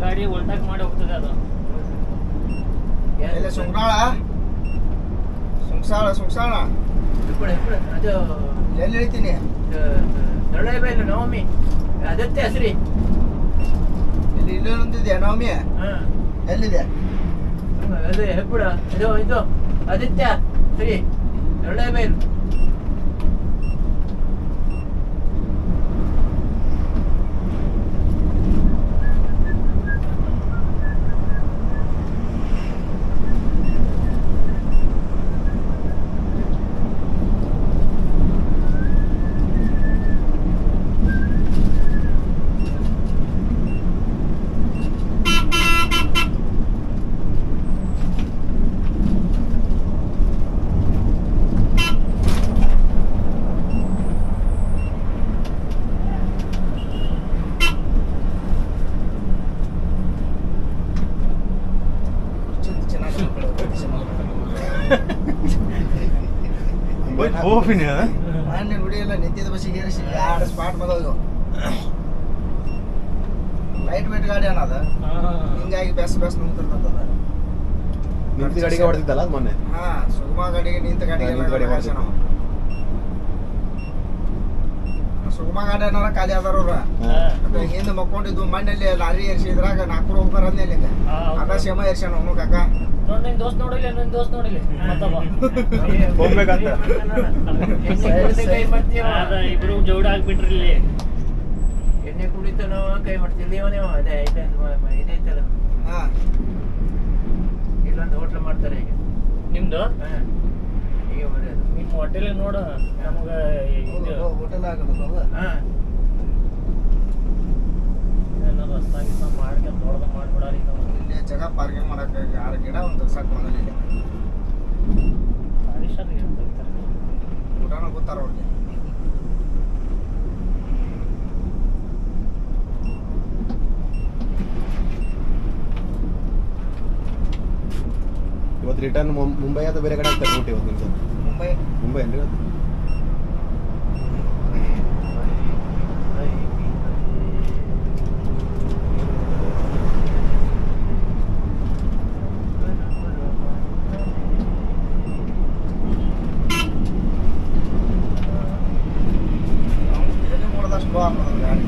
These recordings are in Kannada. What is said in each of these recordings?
ಗಾಡಿ ಉಲ್ಟಾಕ್ ಮಾಡಿ ಹೋಗ್ತದೆ ಅದು. ಸುಂಗ್ಸಾಳ ಅದು ಎಲ್ಲಿ ಹೇಳ್ತೀನಿ ಸರಳಬೈಲು ನವಮಿ ಅದತ್ತೆ ಹೆಸರಿ ಇಲ್ಲಿ ಇಲ್ಲ ಅಂತಿದ್ಯಾ ನವಮಿ ಎಲ್ಲಿದೆ ಅದು ಹೆಬ್ಬುಡ ಇದು ಆದಿತ್ಯ ಸರಿ ಸರಳಬೈಲು ಮಾನ್ಯ ನುಡಿಯಲ್ಲ ನಿಂತಿದ್ದ ಬಸ್ಸಿಗೆ ಏರಿಸಿ 2 ಸ್ಪಾಟ್ ಬಂದವು. ಲೈಟ್ ವೇಟ್ ಗಾಡಿ ಅನ್ನೋದು ಹಿಂಗಾಗಿ ಬೆಸ್ ನಿಂತಿರ್ತದ. ನಿಂತ ಗಾಡಿಗೆ ಹೊಡೆದಿದ್ದಲ್ಲ ಮೊನ್ನೆ. ಹಾ ಸುಗಮ ಗಾಡಿಗೆ ನಿಂತ ಗಾಡಿಗೆ ಸುಗಮ ಗಾಡಿ ಅನ್ನೋರ ಖಾಲಿ ಅದಾರ ಅವ್ರ. ಹಿಂದೆ ಮಕ್ಕೊಂಡಿದ್ದು ಮಣ್ಣಲ್ಲಿ ಲಾರಿ ಏರ್ಸಿದ್ರಾಗ 4 ಹೋಗ್ತಾರ ಅಂದ್ಮೇಲೆ ಅದ ಸೇಮ ಏರ್ಸ್ಯಾನ ಅವನು ಕಾಕ. ನಿನ್ ದೋಸ್ತ್ ನೋಡಿಲ್ಲ ನನ್ನ ದೋಸ್ತ್ ನೋಡಿಲ್ಲ ಮತ್ತೊಬ್ಬ ಹೋಗ್ಬೇಕಂತ ಇಬ್ರು ಜೋಡ ಆಗ್ಬಿಟ್ರಿ ಇಲ್ಲಿ. ಎಣ್ಣೆ ಕುಡಿತ ನಾವು ಕೈ ಮಾಡ್ತಿಲ್ಲ ನೀವು ಅದೇ ಇದೈತಲ್ಲ ಇಲ್ಲೊಂದು ಹೋಟ್ಲ್ ಮಾಡ್ತಾರೆ ಈಗ ನಿಮ್ದು ಈಗ ಬರೋದು ನಿಮ್ಮ ಹೋಟೆಲ್ ನೋಡ ನಮಗ ಹೋಟೆಲ್ ಆಗೋದು ರಸ್ತಾ ಗಿಸ್ತ ಮಾಡ್ಕೊಂಡು ದೊಡ್ಡದ ಮಾಡ್ಬಿಡಾರಿ ಇಲ್ಲಿ ಜಾಗ ಪಾರ್ಕಿಂಗ್ ಮಾಡಕ್ಕೆ 6 ಗಿಡ ಒಂದು ಸಾಕು ಮನೇಲಿ. ಊಟನೂ ಗೊತ್ತಾರ ಅವ್ರಿಗೆ. ಇವತ್ತು ರಿಟರ್ನ್ ಮುಂಬೈ ಅಥವಾ ಬೇರೆ ಕಡೆ ಆಗ್ತಾರೆ ರೂಟ್ ಇವತ್ತು ನಿಮ್ದು? ಮುಂಬೈ ಅಂದ್ರೆ ಸ್ಲೋ ಆಗ್ತದೆ ಗಾಡಿ.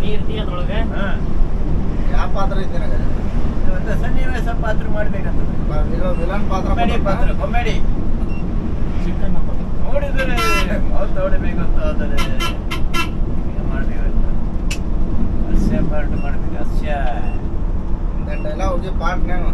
ನೀ ಇರ್ತೀಯ ಅದ್ರೊಳಗೆ ಯಾವ ಪಾತ್ರ ಐತಿ ನನಗೆ ಅದ ಸನ್ನಿವೇಶ ಪಾತ್ರ ಮಾಡ್ಬೇಕಂತದೆ. ವಿಲನ್ ಪಾತ್ರ ಕಾಮಿಡಿ ಪಾತ್ರ, ಕಾಮಿಡಿ ಚಿಕ್ಕಣ್ಣ ಪಾತ್ರ. ನೋಡಿದರೆ ಅವತ್ತು ಹೊಡಿಬೇಕಂತ ಆದರೆ ಮಾಡ್ಬೇಕಂತ ಹಾಸ್ಯ ಪಾರ್ಟ್ ಮಾಡ್ಬೇಕು. ಹಾಸ್ಯ ದಂಡೆಲ್ಲ ಹೋಗಿ ಪಾರ್ಟ್ನೇನು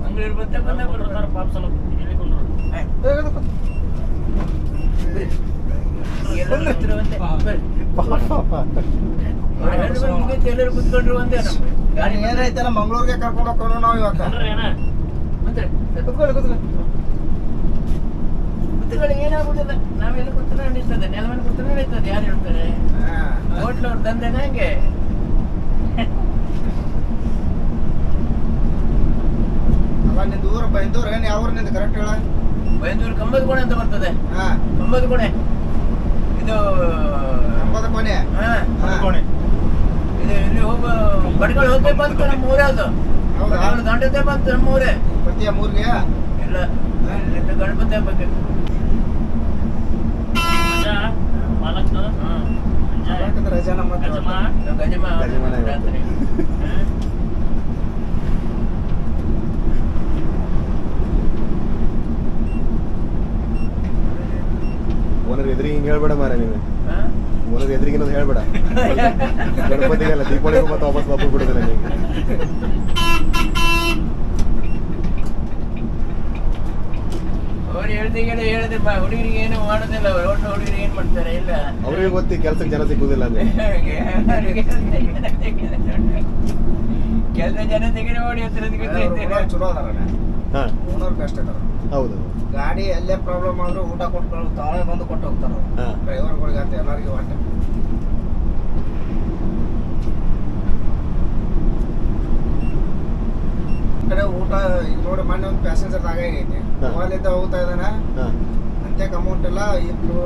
ಮಂಗಳೂರು ಬಂದ ಪಾಪ ಸ್ವಲ್ಪ ಹೇಳಿಕೊಂಡ್ರು. ಎಲ್ಲರೂ ಕುತ್ಕೊಂಡ್ರು ಒಂದೇ ಏನೈತಲ್ಲ ಮಂಗಳೂರಿಗೆ ಕರ್ಕೊಂಡು ಹೋಗ್ಕೊಂಡು ನಾವು ಇವತ್ತು ಅಂದ್ರೆ ಏನ ಕುತ್ತುಗಳು ಏನಾಗುದಿಲ್ಲ. ನಾವೆಲ್ಲ ಕುತ್ತಲು ನಡೀತದೆ, ನೆಲವನ್ನು ಕುತ್ತಲು ನಡೀತದೆ. ಯಾರು ಹೇಳ್ತಾರೆ? ಹೋಟ್ಲವ್ರು ದಂಧೆ ನಂಗೆ ಅಲ್ಲ ನಿಂದು ಊರ ಬೈಂದೂರು ಏನು ಯಾವ ನಿಂದು ಕರೆಕ್ಟ್ ಹೇಳ? ಬೈಂದೂರು ಕಂಬದ ಕೋಣೆ ಅಂತ ಬರ್ತದೆ. ಹಾ ಕಂಬದ ಕೋಣೆ ಇದು ಕಂಬದ ಕೊನೆ. ಹಾ ಕೋಣೆ ಇದು ಇಲ್ಲಿ ಹೋಗ ಬಡ್ಗಳು ಹೋಗ್ತೇ ಬಂತು ನಮ್ಮ ಊರೇ. ಅದು ಹೌದಾ? ದಂಡತೆ ಬಂತು ನಮ್ಮ ಊರೇ. ಪ್ರತಿಯ ಮೂರ್ಗೆ ಇಲ್ಲ ಇಲ್ಲಿ ಗಣಪತಿ ಹಬ್ಬಕ್ಕೆ ಮಾಲಕ್ನ ರಜಾ ನಮ್ಮ ಗಜಮ ಗಜಮ ರಾತ್ರಿ ಓನರ್ ಎದುರಿಗೆ ಹಿಂಗೆ ಹೇಳ್ಬೇಡ ಮಾರ ನೀವು. ಹಾ ಓನರ್ ಎದುರಿಗೆ ಅನ್ನೋದು ಹೇಳ್ಬೇಡ. ಗಣಪತಿಗೆಲ್ಲ ದೀಪಾವಳಿಗೂ ಮತ್ತೆ ವಾಪಸ್ ವಾಪಸ್ ಬಿಡೋದಿಲ್ಲ ನೀವು. ಅವ್ರು ಹೇಳ್ದಂಗೆಲ್ಲ ಹೇಳಿದೆ ಹುಡುಗರಿಗೆ ಏನು ಮಾಡೋದಿಲ್ಲ. ಅವ್ರು ಒಟ್ಟು ಹುಡುಗರಿಗೆ ಏನ್ ಮಾಡ್ತಾರೆ? ಇಲ್ಲ ಅವ್ರಿಗೆ ಗೊತ್ತಿ ಕೆಲ್ಸಕ್ಕೆ ಜನ ಸಿಕ್ಕುದಿಲ್ಲ ಅಂದ್ರೆ. ಕೆಲಸ ಜನ ತೆಗೆದು ಓಡಿ ಹತ್ರ ಚಲೋ ಅದಾರ ಹಾ ಓನರ್ ಕಷ್ಟ ಅದಾರ. ಹೌದು. ಗಾಡಿ ಎಲ್ಲೇ ಪ್ರಾಬ್ಲಮ್ ಆದ್ರೂ ಊಟ ಕೊಟ್ಟು ತಾವೇ ಬಂದು ಕೊಟ್ಟು ಹೋಗ್ತಾರ ಹಾ ಡ್ರೈವರ್ಗಳಿಗೆ ಅಂತ ಎಲ್ಲರಿಗೂ ಒಟ್ಟ. ಕಡೆ ಊಟ ಈಗ ನೋಡಿ ಮೊನ್ನೆ ಒಂದು ಪ್ಯಾಸೆಂಜರ್ ಆಗೈತಿ ಹಾ. ಮೊಬೈಲಿಂದ ಹೋಗ್ತಾ ಇದ್ದಾನ ಹಾ ಅಂತ್ಯಕ್ಕೆ ಅಮೌಂಟ್ ಇಲ್ಲ. ಇಬ್ರು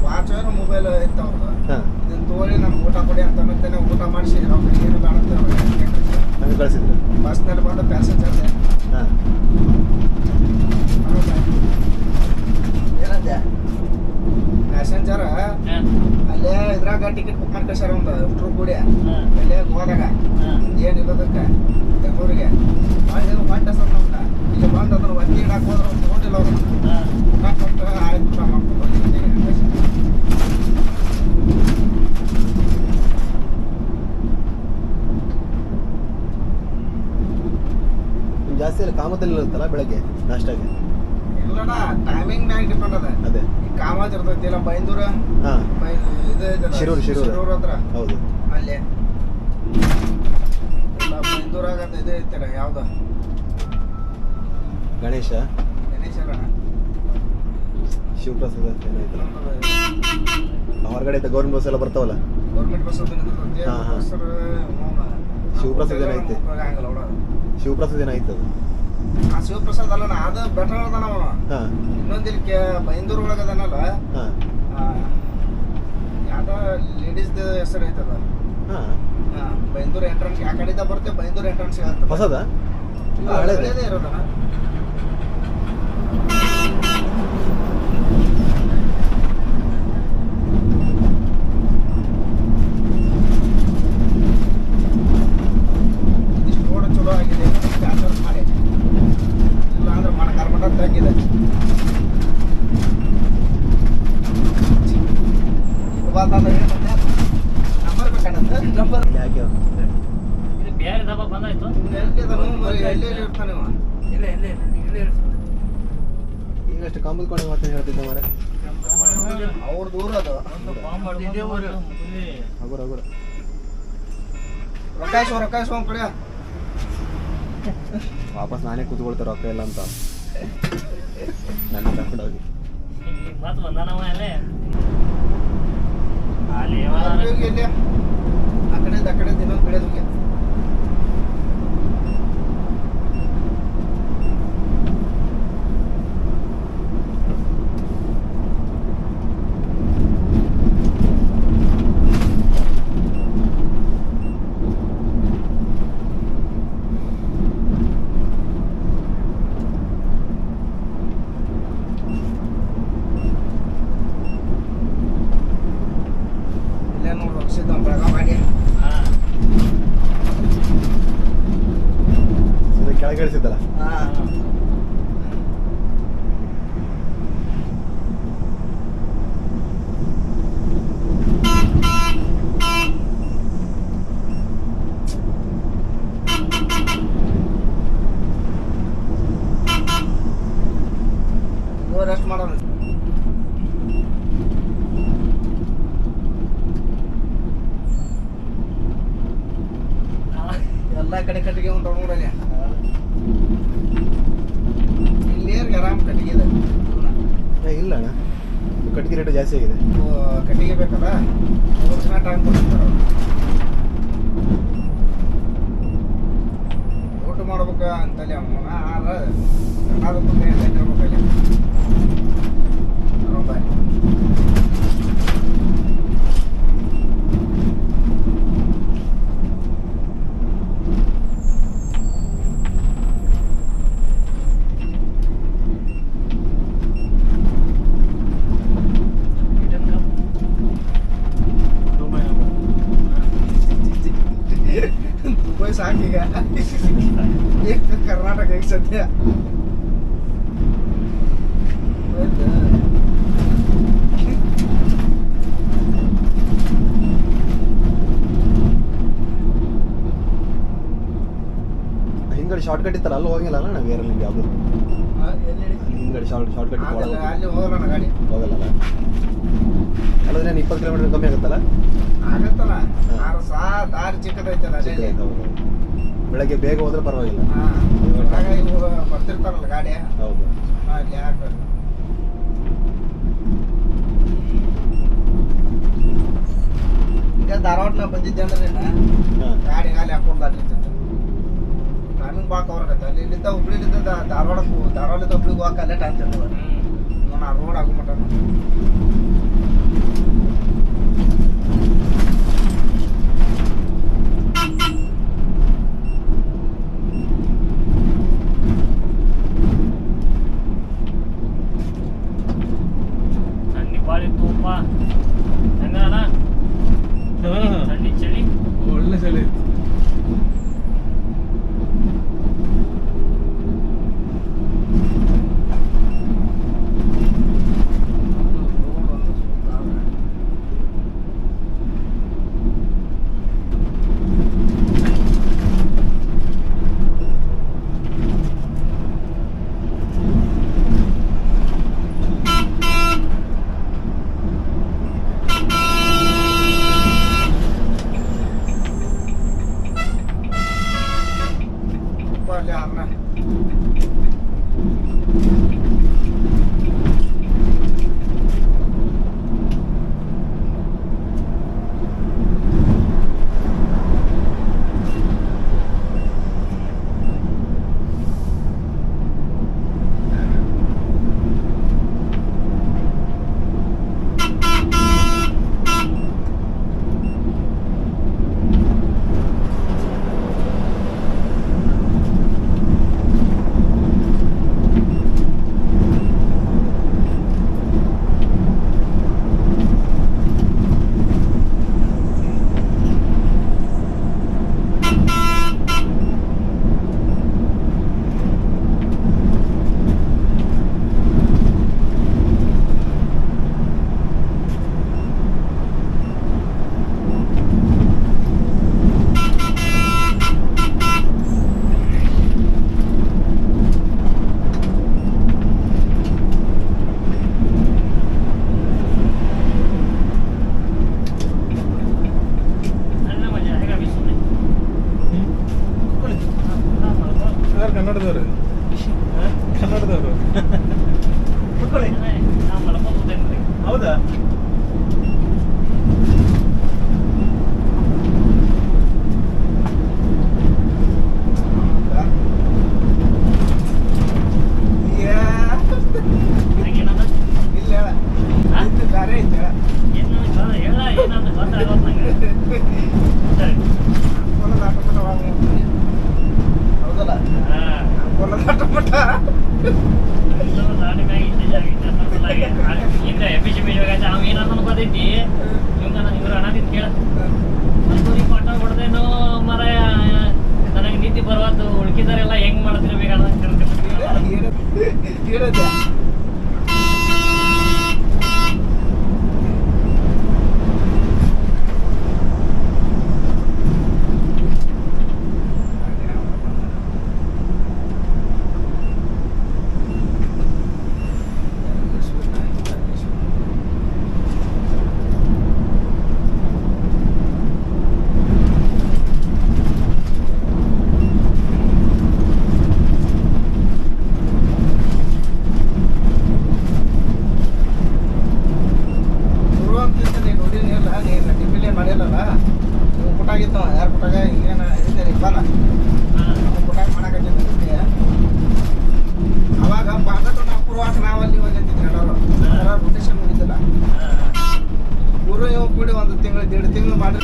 ವಾಚ್ ಮೊಬೈಲ್ ಇತ್ತು ಅವ್ರದ್ದು. ಹಾ ಇದನ್ನ ತಗೊಳ್ಳಿ ನಮ್ಗೆ ಊಟ ಕೊಡಿ ಅಂತ ಅನ್ನತ್ತೇನೆ ಊಟ ಮಾಡಿಸಿ ಅವ್ರಿಗೆ ಏನು ಕಾಣುತ್ತೆ ಹಂಗೆ ಕಳಿಸಿದ್ರು. ಬಸ್ನಲ್ಲಿ ಬಂದ ಪ್ಯಾಸೆಂಜರ್ ಹಾ ಏನಂದೆ ಪ್ಯಾಸೆಂಜರ್ ಅಲ್ಲೇ ಇದ್ರಾಗ ಟಿಕೆಟ್ ಬುಕ್ ಮಾಡಿ ಕಳ್ಸ್ಯಾರ ಒಂದು ಹುಟ್ರು ಕೂಡಿ ಅಲ್ಲೇ ಹೋದಾಗ ಏನಿರೋದಕ್ಕೆ ಬೆಂಗಳೂರಿಗೆ ಹೊಟ್ಟೆ ಸತ್ತ ಇಲ್ಲಿ ಬಂದು ಅದನ್ನು ಒತ್ತಿ ಇಡಕ್ಕೆ ಹೋದ್ರೆ ಅವ್ರು ತಗೊಂಡಿಲ್ಲ ಅವರು ಊಟ ಕೊಟ್ಟು ಆಯ್ತು ಊಟ ಮಾಡ್ಕೊಂಡು ಜಾಸ್ತಿ ಅಲ್ಲಿ ಕಾಮದಲ್ಲಿ ಇರುತ್ತಲ್ಲ ಬೆಳಗ್ಗೆ ನಾಷ್ಟಾಗೆ. ಇಲ್ಲಣ್ಣ ಟೈಮಿಂಗ್ ಮ್ಯಾಗ ಡಿಪೆಂಡ್ ಅದ. ಅದೇ ಕಾಮಾಜ್ ಇರ್ತೈತಿ ಇಲ್ಲ ಬೈಂದೂರ ಹಾ ಇದು ಐತಲ್ಲ, ಶಿರೂರು ಶಿರೂರು ಹತ್ರ ಹೌದು. ಅಲ್ಲೇ ಬೈಂದೂರಾಗ ಇದು ಐತಲ್ಲ ಯಾವ್ದು ಗಣೇಶ ಗಣೇಶಣ್ಣ ಶಿವಪ್ರಸಾದ್ ಅಂತ ಏನಾಯ್ತಲ್ಲ ಹೊರಗಡೆ ಗೌರ್ಮೆಂಟ್ ಬಸ್ ಎಲ್ಲ ಬರ್ತಾವಲ್ಲ. ಗೌರ್ಮೆಂಟ್ ಬಸ್ ಹಾ, ಹಾ. ಶಿವಪ್ರಸಾದ್ ಏನೈತೆ? ಶಿವಪ್ರಸಾದ್ ಏನಾಯ್ತು ಅದು? ಶಿವಪ್ರಸಾದ್ ಅಲ್ಲ ಅದು ಬೆಟರ್ ಅದಾನ ಅವನು. ಹಾ ಇನ್ನೊಂದಿಲ್ಲಿ ಬೈಂದೂರ್ ಒಳಗೆ ಅದಾನಲ್ಲ ಹಾ ಯಾವ್ದೋ ಲೇಡೀಸ್ ಹೆಸರು ಐತದ. ಹಾ ಬೈಂದೂರ್ ಎಂಟ್ರೆನ್ಸ್ ಆ ಕಡೆಯಿಂದ ಬರುತ್ತೆ ಬೈಂದೂರ್ ಎಂಟ್ರೆನ್ಸ್ ಹೊಸದ ಹಳೇದೇ ಇರೋದಣ್ಣ. ಇದಿಷ್ಟು ರೋಡ್ ಚಲೋ ಆಗಿದೆ ಚಾರ್ಜರ್ ಮಾಡಿ ಇಲ್ಲ ಅಂದ್ರೆ ಮಣ ಕಾರ್ಬನ್ ತೆಗಿದೆ. ನಂಬರ್ ಬೇಕಂತ ನಂಬರ್ ಯಾಕೆ ಇದು ಬೇರೆ ದಬ್ಬ ಬಂದಾಯ್ತು. ಎಲ್ಲಿ ಇರ್ತಾನೆ ಇಲ್ಲ ಇಲ್ಲ ಇಲ್ಲ ಇಲ್ಲ ಈಗ ಎಷ್ಟು ಕಂಬಲ್ಕೊಂಡು ಮತ್ತೆ ಹೇಳ್ತಿದ್ದೆ ಮಾರೆ. ಅವ್ರ ದೂರ ಅದು. ಇದೇ ಊರು. ಹಗುರ ಹಗುರ. ರೊಕ್ಕ ಇಸ್ಕೊಂಡ್ ಕೊಡಿ. ವಾಪಸ್ ನಾನೇ ಕೂತ್ಕೊಳ್ತಾರೆ ರೊಕ್ಕ ಇಲ್ಲ ಅಂತ ನನ್ನ ಕರ್ಕೊಂಡೋಗಿ. ಮತ್ತೆ ಬಂದಾನವ ಅಲ್ಲೇ ಅಲ್ಲಿ ಎಲ್ಲಿ ಆ ಕಡೆ ಇನ್ನೊಂದು ಕಡೆ ಹೋಗಿ. ಕೆಳಗೆ ಇಳಿಸಿದ್ದಲ್ಲ. ರೆಸ್ಟ್ ಮಾಡೋಣ. ಎಲ್ಲ ಕಡೆ ಕಟ್ಟಿಗೆ ಉಂಟು ನೋಡಲ್ಲ. ಇಲ್ಲಿ ಆರಾಮ್ ಕಟ್ಟಿಗೆ ಇದೆ. ಇಲ್ಲ ಅಣ್ಣ, ಕಟ್ಟಿಗೆ ರೇಟ್ ಜಾಸ್ತಿ ಆಗಿದೆ. ಕಟ್ಟಿಗೆ ಬೇಕಲ್ಲ, 3 ದಿನ ಟೈಮ್ ಕೊಡ್ತಾರೆ. ಊಟ ಮಾಡ್ಬೇಕ ಅಂತಲ್ಲಿ ಅಮ್ಮನ ಅದಕ್ಕೂ ಇರ್ಬೇಕಲ್ಲಿ. ದುಬೈ ಸಾಕೀಗ, ಕರ್ನಾಟಕ ಈಗ ಸದ್ಯ. ಹಿಂಗಡೆ ಶಾರ್ಟ್ ಕಟ್ ಇತ್ತಲ್ಲ, ಅಲ್ಲಿ ಹೋಗಿಲ್ಲ ಅಣ್ಣ ಬೇರೆ ಯಾವುದು ಹಿಂಗಡೆ ಶಾರ್ಟ್ ಕಟ್ ಅಲ್ಲಿ ಹೋಗಲ್ಲ ಗಾಡಿ, ಹೋಗಲ್ಲ ಅಲ್ಲದ್ರೆ 20 ಕಿಲೋಮೀಟರ್ ಕಮ್ಮಿ ಆಗುತ್ತಲ್ಲ. ಆಗತ್ತಲ್ಲ, ದಾರಿ ಚಿಕ್ಕದೈತಲ್ಲ. ಬೆಳಗ್ಗೆ ಬೇಗ ಹೋದ್ರೆ ಪರವಾಗಿಲ್ಲ. ಬರ್ತಿರ್ತಾರಲ್ಲ ಗಾಡಿ. ಹೌದು. ಈಗ ಧಾರವಾಡ ಬಂದಿದ್ದೆ ಅಂದ್ರೆ ಗಾಡಿ ಹಾಕೊಂಡು ದಾಟಿರ್ತಿತ್ತು. ಟೈಮಿಂಗ್ ಬಾಕ್ ಅವ್ರಾಗತ್ತೆ. ಅಲ್ಲಿ ಇಲ್ಲಿಂದ ಹುಬ್ಳಿಲಿಂದ ಧಾರವಾಡದಿಂದ ಹುಬ್ಳಿಗೆ ಹೋಗಕ್ಕೆ ಅಲ್ಲೇ ಟೈಮ್ ತಿಂದವ. ನಾ ರೋಡ್ ಆಗುಮಟ ಒಳ್ಳೆ ಚಳಿ. ಕನ್ನಡದವರು. ಕುತ್ಕೊಳ್ಳಿ. ನಾವು ಮಲ್ಕೊಂಡು ಕೂತೇನ್ರಿ. ಹೌದಾ? ಹಂಗೇನದ? ಇಲ್ಲ ಹೇಳ ಹಾ? ಇದು ಬೇರೆ ಐತೆ ಹೇಳ ಏನ್ ನನಗ್ ಹೇಳ ಏನಂತ ಗೊತ್ತಾಗೋದು ನಂಗೆ. ಸರಿ. ಕೊಲ್ಲದ ಆಟೋಮಟ ಹೌದಲ್ಲ ಹಾ. ಕೊಲ್ಲದ ಆಟೋಮಟ ಎಲ್ಲರೂ ದಾಡಿ ಮ್ಯಾಗ ಇದ್ದಿದ್ದು ಆಗಿತ್ತು ಅನ್ನೋಸಲಾಗೆ. ಹಿಂದೆ ಎಪಿಸಿ ಬೀಜವಾಗೈತೆ ಅವ ಏನಂತ ಗೊತ್ತೈತಿ ಇವ್ರು ಅನ್ನೋದಿತ್ತು ಕೇಳ ಮಲ್ಕೋರಿ ಪಾಠ ಹೊಡೆದೇನೋ ಮರ ನನಗೆ ನಿದ್ದೆ ಬರುವತ್ತು ಉಳ್ಕಿದಾರೆಲ್ಲ ಹೆಂಗ್ ಮಾಡ್ತಿರ್ಬೇಕು ಹೇಳಿದ್ದೆ ಯಾರು ಕೊಟ್ಟಾಗ ಏನು ಹೇಳಿದ್ದೀರಿ ಬಲ್ಲ ಕೊಟ್ಟಾಗ ಮಾಡಕತ್ತಿದ್ದೆ ಅವಾಗ ಬಾಗಟ್ಟು ನಾವು ಪೂರ್ವಾಟ ನಾವಲ್ಲಿ ಹೋಗಿದ್ದಿದ್ವಿ ಎಲ್ಲರೂ ರೊಟೇಷನ್ ಮಾಡಿದ್ದಿಲ್ಲ ಪೂರ್ವ ಇವು ಕೂಡಿ ಒಂದು ತಿಂಗಳು 1.5 ತಿಂಗಳು ಮಾಡಿ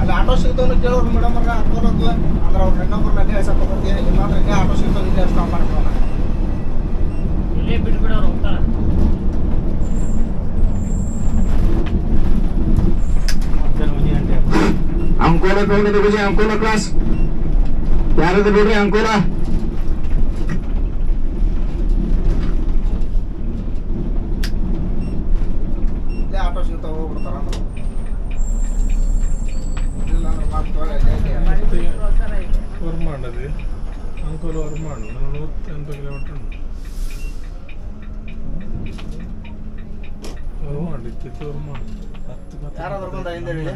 ಅಲ್ಲಿ ಆಟೋ ಸಿಗ್ತಾವನು ಕೇಳೋರು ಮೇಡಮ್ ಅವ್ರ ಅನ್ಕೋಲತ್ತು ಅಂದ್ರೆ ಅವ್ರು ಇನ್ನೊಬ್ಬರನ್ನ ಅಲ್ಲೇ ಹೆಸರು ಬರ್ತೀವಿ ಇಲ್ಲಾಂದ್ರೆ ಇಲ್ಲೇ ಆಟೋ ಸಿಗ್ತಾವ ಇಲ್ಲೇ ಸ್ಟಾಪ್ ಮಾಡ್ತಾವ ಇಲ್ಲೇ ಬಿಟ್ಬಿಡೋರು ಹೋಗ್ತಾರ ಅಂಕೋಲ ತಗೊಂಡಿದ್ದು ವಿಜಯ ಅಂಕೋಲ ಕ್ಲಾಸ್ ಯಾರದು ಬಿಡ್ರಿ ಅಂಕೋಲ ಇಲ್ಲೇ ಆಟೋ ಸಿಗ್ತಾವ ಹೋಗ್ಬಿಡ್ತಾರ ಇಲ್ಲ ಅಂದ್ರೆ ಮತ್ತೆ ವರ್ಮಾಡದೆ ಅಂಕೋಲ ವರ್ಮಾಡು 180 ಕಿಲೋಮೀಟರ್ ವರ್ಮಾಡಿತ್ತು ವರ್ಮಾಡು 10 ಯಾರಾದ್ರೂ ಬಂದ ಹಿಂದೆ ಹೇಳಿ